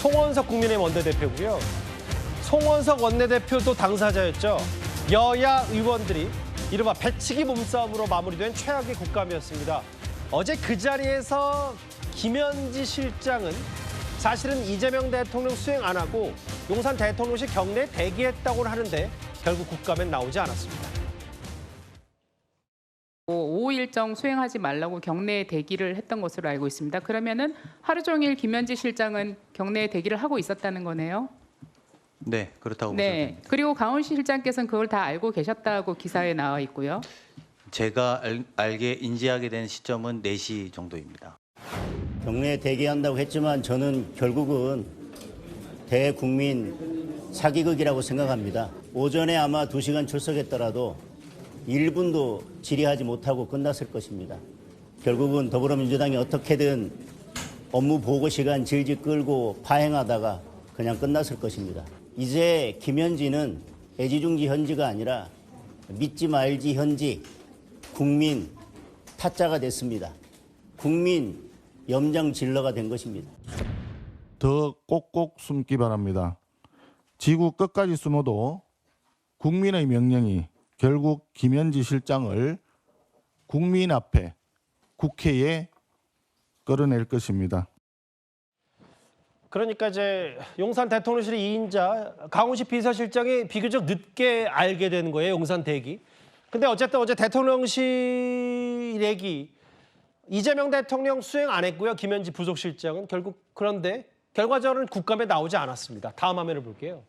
송원석 국민의힘 원내대표고요. 송원석 원내대표도 당사자였죠. 여야 의원들이 이른바 배치기 몸싸움으로 마무리된 최악의 국감이었습니다. 어제 그 자리에서 김현지 실장은 사실은 이재명 대통령 수행 안 하고 용산 대통령실 경내에 대기했다고 하는데 결국 국감엔 나오지 않았습니다. 5 일정 수행하지 말라고 경내에 대기를 했던 것으로 알고 있습니다. 그러면은 하루 종일 김현지 실장은 경내에 대기를 하고 있었다는 거네요. 네, 그렇다고 보시면 네. 됩니다. 그리고 강훈 실장께서는 그걸 다 알고 계셨다고 기사에 나와 있고요. 제가 인지하게 된 시점은 4시 정도입니다. 경내에 대기한다고 했지만 저는 결국은 대국민 사기극이라고 생각합니다. 오전에 아마 2시간 출석했더라도 1분도 질의하지 못하고 끝났을 것입니다. 결국은 더불어민주당이 어떻게든 업무 보고 시간 질질 끌고 파행하다가 그냥 끝났을 것입니다. 이제 김현지는 애지중지 현지가 아니라 믿지 말지 현지, 국민 타짜가 됐습니다. 국민 염장질러가 된 것입니다. 더 꼭꼭 숨기 바랍니다. 지구 끝까지 숨어도 국민의 명령이 결국 김현지 실장을 국민 앞에 국회에 끌어낼 것입니다. 그러니까 이제 용산 대통령실 2인자 강훈식 비서실장이 비교적 늦게 알게 되는 거예요. 용산 대기. 근데 어쨌든 어제 대통령실 얘기 이재명 대통령 수행 안 했고요. 김현지 부속실장은 결국 그런데 결과적으로는 국감에 나오지 않았습니다. 다음 화면을 볼게요.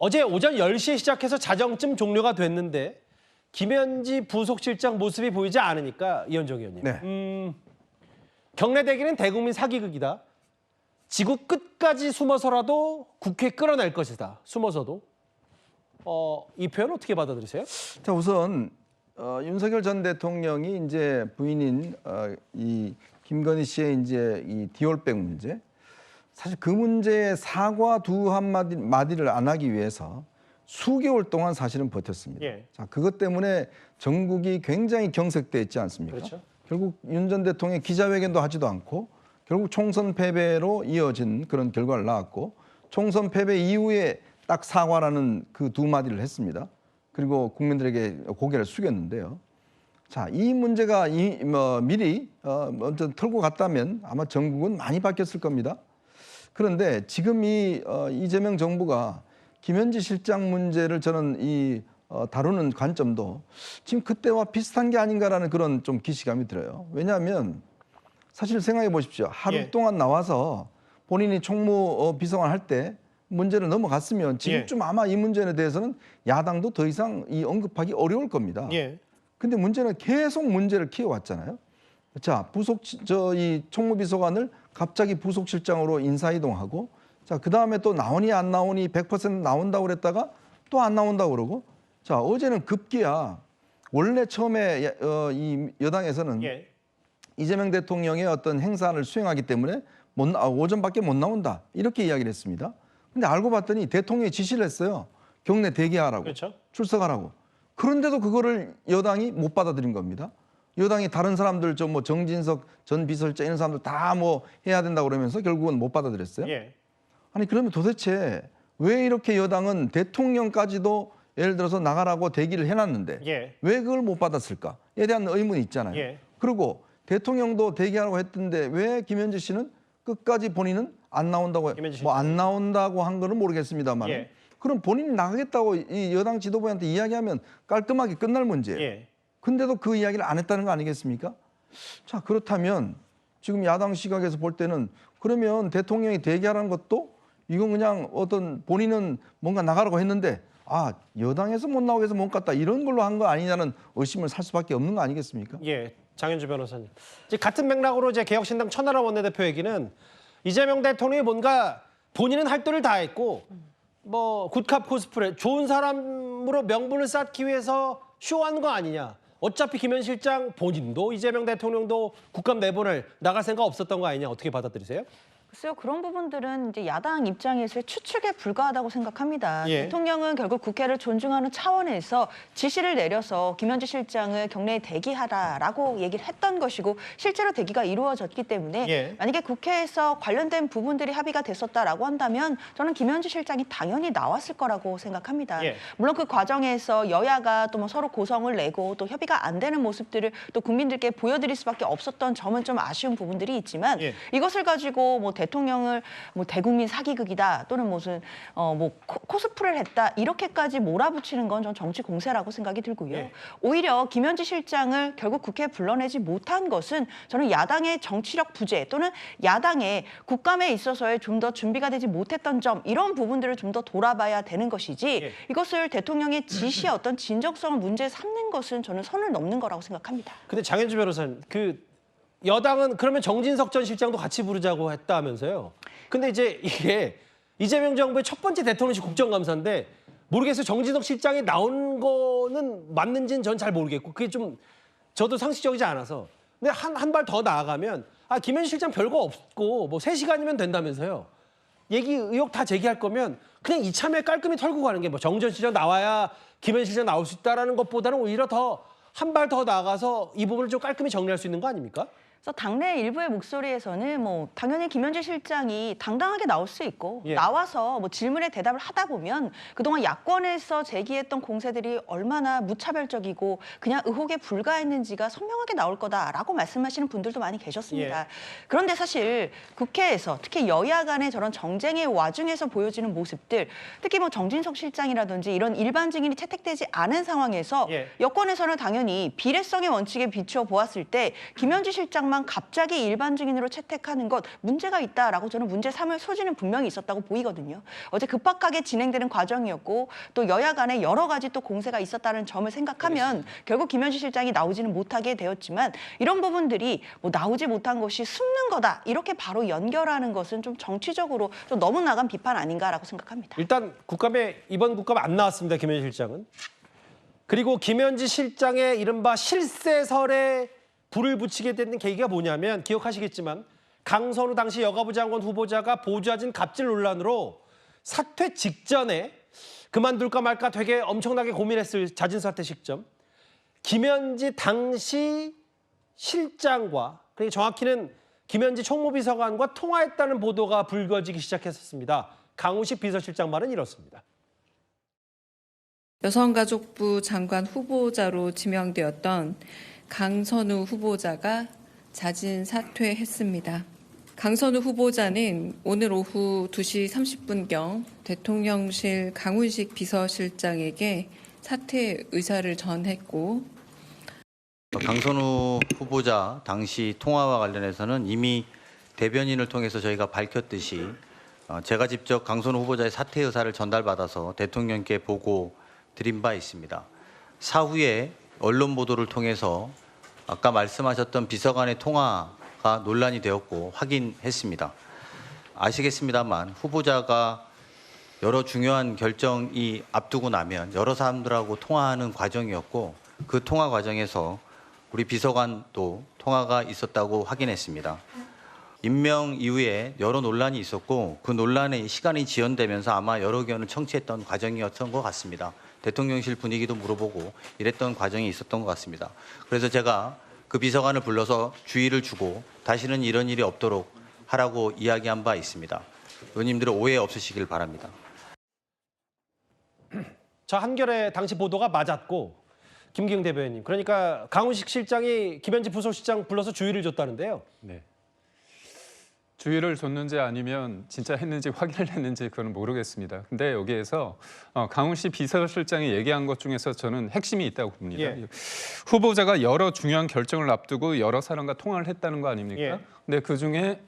어제 오전 10시에 시작해서 자정쯤 종료가 됐는데 김현지 부속실장 모습이 보이지 않으니까 이현정 의원님. 네. 경내 대기는 대국민 사기극이다. 지구 끝까지 숨어서라도 국회 끌어낼 것이다. 숨어서도. 이 표현 어떻게 받아들이세요? 자, 우선 윤석열 전 대통령이 이제 부인인 이 김건희 씨의 이제 이 디올백 문제, 사실 그 문제에 사과 두 한마디를 안 하기 위해서 수개월 동안 사실은 버텼습니다. 예. 자, 그것 때문에 전국이 굉장히 경색돼 있지 않습니까? 그렇죠. 결국 윤 전 대통령이 기자회견도 하지도 않고 결국 총선 패배로 이어진 그런 결과를 낳았고 총선 패배 이후에 딱 사과라는 그 두 마디를 했습니다. 그리고 국민들에게 고개를 숙였는데요. 자, 이 문제가 미리 먼저 털고 갔다면 아마 전국은 많이 바뀌었을 겁니다. 그런데 지금 이재명 정부가 김현지 실장 문제를 저는 다루는 관점도 지금 그때와 비슷한 게 아닌가라는 그런 좀 기시감이 들어요. 왜냐하면 사실 생각해 보십시오. 하루 예. 동안 나와서 본인이 총무 비서관 할 때 문제를 넘어갔으면 지금쯤 아마 이 문제에 대해서는 야당도 더 이상 언급하기 어려울 겁니다. 예. 근데 문제는 계속 문제를 키워왔잖아요. 자, 이 총무비서관을 갑자기 부속실장으로 인사이동하고, 자, 그 다음에 또 나오니 안 나오니 100% 나온다고 그랬다가 또 안 나온다고 그러고, 자, 어제는 급기야 원래 처음에 이 여당에서는 예. 이재명 대통령의 어떤 행사를 수행하기 때문에 오전밖에 못 나온다 이렇게 이야기를 했습니다. 근데 알고 봤더니 대통령이 지시를 했어요. 경내 대기하라고, 그렇죠. 출석하라고. 그런데도 그거를 여당이 못 받아들인 겁니다. 여당이 다른 사람들 뭐 정진석 전 비서실장 이런 사람들 다 뭐 해야 된다고 그러면서 결국은 못 받아들였어요. 예. 아니 그러면 도대체 왜 이렇게 여당은 대통령까지도 예를 들어서 나가라고 대기를 해놨는데 예. 왜 그걸 못 받았을까에 대한 의문이 있잖아요. 예. 그리고 대통령도 대기하라고 했던데 왜 김현지 씨는 끝까지 본인은 안 나온다고 뭐 안 나온다고 한 거는 모르겠습니다만 예. 그럼 본인이 나가겠다고 이 여당 지도부한테 이야기하면 깔끔하게 끝날 문제예요. 예. 근데도 그 이야기를 안 했다는 거 아니겠습니까? 자, 그렇다면 지금 야당 시각에서 볼 때는 그러면 대통령이 대기하라는 것도 이건 그냥 어떤 본인은 뭔가 나가라고 했는데 여당에서 못 나오게 해서 못 갔다 이런 걸로 한 거 아니냐는 의심을 살 수밖에 없는 거 아니겠습니까? 예. 장현주 변호사님. 이제 같은 맥락으로 이제 개혁신당 천하람 원내대표 얘기는 이재명 대통령이 뭔가 본인은 할 도를 다 했고 뭐 굿캅 코스프레 좋은 사람으로 명분을 쌓기 위해서 쇼한 거 아니냐. 어차피 김현 실장 본인도 이재명 대통령도 국감 내보낼 나갈 생각 없었던 거 아니냐. 어떻게 받아들이세요? 글쎄요, 그런 부분들은 이제 야당 입장에서의 추측에 불과하다고 생각합니다. 예. 대통령은 결국 국회를 존중하는 차원에서 지시를 내려서 김현지 실장을 경내에 대기하라라고 얘기를 했던 것이고 실제로 대기가 이루어졌기 때문에 예. 만약에 국회에서 관련된 부분들이 합의가 됐었다라고 한다면 저는 김현지 실장이 당연히 나왔을 거라고 생각합니다. 예. 물론 그 과정에서 여야가 또 뭐 서로 고성을 내고 또 협의가 안 되는 모습들을 또 국민들께 보여드릴 수밖에 없었던 점은 좀 아쉬운 부분들이 있지만 예. 이것을 가지고 뭐 대통령을 뭐 대국민 사기극이다 또는 무슨 뭐 코스프레를 했다 이렇게까지 몰아붙이는 건 전 정치 공세라고 생각이 들고요. 예. 오히려 김현지 실장을 결국 국회에 불러내지 못한 것은 저는 야당의 정치력 부재 또는 야당의 국감에 있어서의 좀 더 준비가 되지 못했던 점 이런 부분들을 좀 더 돌아봐야 되는 것이지 예. 이것을 대통령의 지시의 어떤 진정성을 문제 삼는 것은 저는 선을 넘는 거라고 생각합니다. 근데 장현주 변호사님, 그 여당은 그러면 정진석 전 실장도 같이 부르자고 했다면서요. 근데 이제 이게 이재명 정부의 첫 번째 대통령실 국정감사인데 모르겠어요. 정진석 실장이 나온 거는 맞는지는 전 잘 모르겠고 그게 좀 저도 상식적이지 않아서. 근데 한 발 더 나아가면 김현지 실장 별거 없고 뭐 3시간이면 된다면서요. 얘기 의혹 다 제기할 거면 그냥 이참에 깔끔히 털고 가는 게 뭐 정전 실장 나와야 김현지 실장 나올 수 있다라는 것보다는 오히려 더 한 발 더 나아가서 이 부분을 좀 깔끔히 정리할 수 있는 거 아닙니까? 그래서 당내 일부의 목소리에서는 뭐 당연히 김현지 실장이 당당하게 나올 수 있고 예. 나와서 뭐 질문에 대답을 하다 보면 그동안 야권에서 제기했던 공세들이 얼마나 무차별적이고 그냥 의혹에 불과했는지가 선명하게 나올 거다라고 말씀하시는 분들도 많이 계셨습니다. 예. 그런데 사실 국회에서 특히 여야 간의 저런 정쟁의 와중에서 보여지는 모습들 특히 뭐 정진석 실장이라든지 이런 일반 증인이 채택되지 않은 상황에서 예. 여권에서는 당연히 비례성의 원칙에 비추어 보았을 때 김현지 실장만 갑자기 일반 증인으로 채택하는 것 문제가 있다라고 저는 문제 삼을 소지는 분명히 있었다고 보이거든요. 어제 급박하게 진행되는 과정이었고 또 여야 간에 여러 가지 또 공세가 있었다는 점을 생각하면 결국 김현지 실장이 나오지는 못하게 되었지만 이런 부분들이 뭐 나오지 못한 것이 숨는 거다 이렇게 바로 연결하는 것은 좀 정치적으로 좀 너무 나간 비판 아닌가라고 생각합니다. 일단 이번 국감에 안 나왔습니다. 김현지 실장은. 그리고 김현지 실장의 이른바 실세설에 불을 붙이게 된 계기가 뭐냐면 기억하시겠지만 강선우 당시 여가부 장관 후보자가 보좌진 갑질 논란으로 사퇴 직전에 그만둘까 말까 되게 엄청나게 고민했을 자진 사퇴 시점. 김현지 당시 실장과 그러니까 정확히는 김현지 총무비서관과 통화했다는 보도가 불거지기 시작했었습니다. 강훈식 비서실장 말은 이렇습니다. 여성가족부 장관 후보자로 지명되었던 강선우 후보자가 자진 사퇴했습니다. 강선우 후보자는 오늘 오후 2시 30분경 대통령실 강훈식 비서실장에게 사퇴 의사를 전했고 강선우 후보자 당시 통화와 관련해서는 이미 대변인을 통해서 저희가 밝혔듯이 제가 직접 강선우 후보자의 사퇴 의사를 전달받아서 대통령께 보고 드린 바 있습니다. 사후에 언론 보도를 통해서 아까 말씀하셨던 비서관의 통화가 논란이 되었고 확인했습니다. 아시겠습니다만 후보자가 여러 중요한 결정이 앞두고 나면 여러 사람들하고 통화하는 과정이었고 그 통화 과정에서 우리 비서관도 통화가 있었다고 확인했습니다. 임명 이후에 여러 논란이 있었고 그 논란에 시간이 지연되면서 아마 여러 의견을 청취했던 과정이었던 것 같습니다. 대통령실 분위기도 물어보고 이랬던 과정이 있었던 것 같습니다. 그래서 제가 그 비서관을 불러서 주의를 주고 다시는 이런 일이 없도록 하라고 이야기한 바 있습니다. 의원님들의 오해 없으시길 바랍니다. 자, 한겨레 당시 보도가 맞았고 김기웅 대변인 그러니까 강훈식 실장이 김현지 부서실장 불러서 주의를 줬다는데요. 네. 주의를 줬는지 아니면 진짜 했는지 확인을 했는지 그건 모르겠습니다. 근데 여기에서 강훈식 비서실장이 얘기한 것 중에서 저는 핵심이 있다고 봅니다. 예. 후보자가 여러 중요한 결정을 앞두고 여러 사람과 통화를 했다는 거 아닙니까? 예. 근데 그중에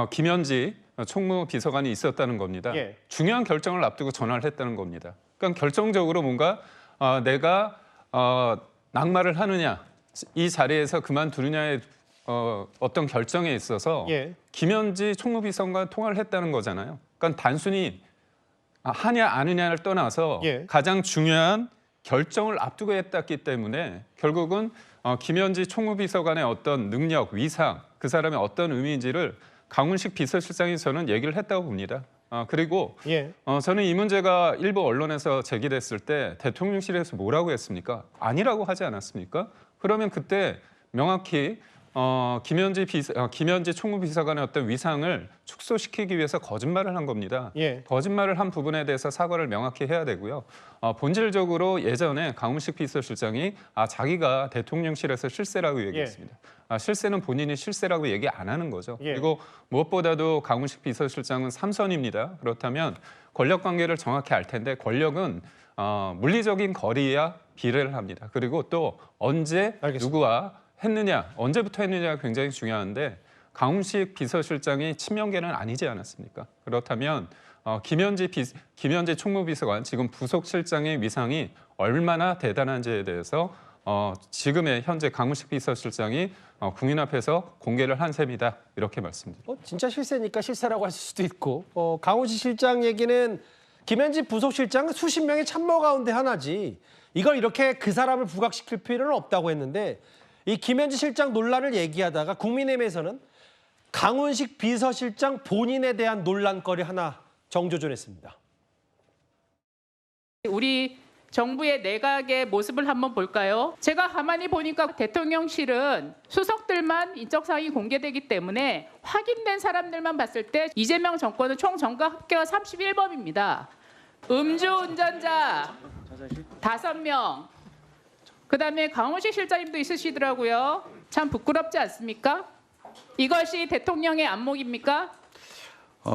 김현지 총무 비서관이 있었다는 겁니다. 예. 중요한 결정을 앞두고 전화를 했다는 겁니다. 그러니까 결정적으로 뭔가 내가 낙마를 하느냐, 이 자리에서 그만두느냐의 어떤 결정에 있어서 예. 김현지 총무비서관과 통화를 했다는 거잖아요. 그러니까 단순히 하냐 아니냐를 떠나서 예. 가장 중요한 결정을 앞두고 했기 때문에 결국은 김현지 총무비서관의 어떤 능력, 위상, 그 사람의 어떤 의미인지를 강훈식 비서실장이 저는 얘기를 했다고 봅니다. 그리고 예. 저는 이 문제가 일부 언론에서 제기됐을 때 대통령실에서 뭐라고 했습니까? 아니라고 하지 않았습니까? 그러면 그때 명확히 김현지 총무비서관의 어떤 위상을 축소시키기 위해서 거짓말을 한 겁니다. 예. 거짓말을 한 부분에 대해서 사과를 명확히 해야 되고요. 본질적으로 예전에 강훈식 비서실장이 자기가 대통령실에서 실세라고 얘기했습니다. 실세는 본인이 실세라고 얘기 안 하는 거죠. 예. 그리고 무엇보다도 강훈식 비서실장은 삼선입니다. 그렇다면 권력 관계를 정확히 알 텐데 권력은 물리적인 거리야 비례를 합니다. 그리고 또 언제 알겠습니다. 누구와 했느냐, 언제부터 했느냐가 굉장히 중요한데 강훈식 비서실장이 친명계는 아니지 않았습니까? 그렇다면 김현지 총무비서관 지금 부속실장의 위상이 얼마나 대단한지에 대해서 지금의 현재 강훈식 비서실장이 국민 앞에서 공개를 한 셈이다 이렇게 말씀드립니다. 진짜 실세니까 실세라고 할 수도 있고 강훈식 실장 얘기는 김현지 부속실장은 수십 명의 참모 가운데 하나지 이걸 이렇게 그 사람을 부각시킬 필요는 없다고 했는데 이 김현지 실장 논란을 얘기하다가 국민의힘에서는 강훈식 비서실장 본인에 대한 논란거리 하나 정조준했습니다. 우리 정부의 내각의 모습을 한번 볼까요? 제가 가만히 보니까 대통령실은 수석들만 인적사항이 공개되기 때문에 확인된 사람들만 봤을 때 이재명 정권은 총 전과 합계가 31범입니다. 음주운전자 5명. 그다음에 강훈식 실장님도 있으시더라고요. 참 부끄럽지 않습니까? 이것이 대통령의 안목입니까?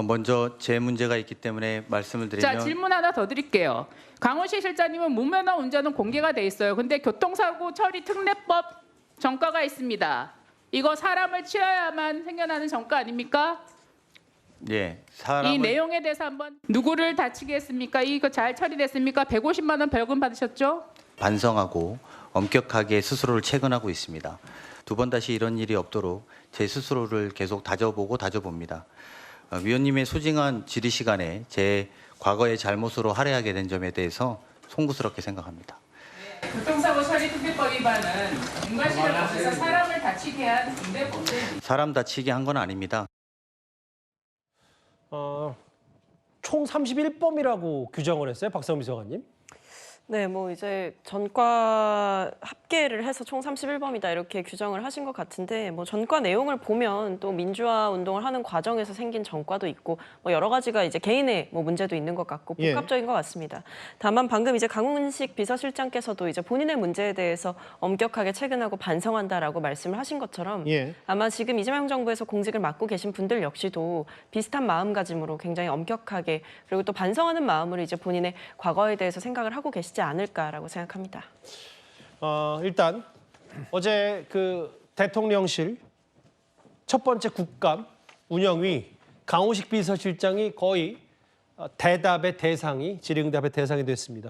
먼저 제 문제가 있기 때문에 말씀을 드리면 자, 질문 하나 더 드릴게요. 강훈식 실장님은 무면허 운전은 공개가 돼 있어요. 근데 교통사고 처리 특례법 전과가 있습니다. 이거 사람을 치어야만 생겨나는 전과 아닙니까? 예, 이 내용에 대해서 한번 누구를 다치게 했습니까? 이거 잘 처리됐습니까? 150만 원 벌금 받으셨죠? 반성하고 엄격하게 스스로를 체근하고 있습니다. 두 번 다시 이런 일이 없도록 제 스스로를 계속 다져봅니다. 위원님의 소중한 질의 시간에 제 과거의 잘못으로 할애하게 된 점에 대해서 송구스럽게 생각합니다. 교통사고 처리 특례법 위반은 인과실을 범해서 사람을 다치게 한 중대 범죄입니다. 사람 다치게 한 건 아닙니다. 총 31범이라고 규정을 했어요, 박성미 비서관님. 네, 뭐 이제 전과 합계를 해서 총 31범이다 이렇게 규정을 하신 것 같은데 뭐 전과 내용을 보면 또 민주화 운동을 하는 과정에서 생긴 전과도 있고 뭐 여러 가지가 이제 개인의 뭐 문제도 있는 것 같고 복합적인 것 같습니다. 다만 방금 이제 강훈식 비서실장께서도 이제 본인의 문제에 대해서 엄격하게 체근하고 반성한다라고 말씀을 하신 것처럼 아마 지금 이재명 정부에서 공직을 맡고 계신 분들 역시도 비슷한 마음가짐으로 굉장히 엄격하게 그리고 또 반성하는 마음으로 이제 본인의 과거에 대해서 생각을 하고 계시지 않을까라고 생각합니다. 일단 어제 그 대통령실 첫 번째 국감 운영위 강훈식 비서실장이 거의 질의응답의 대상이 됐습니다.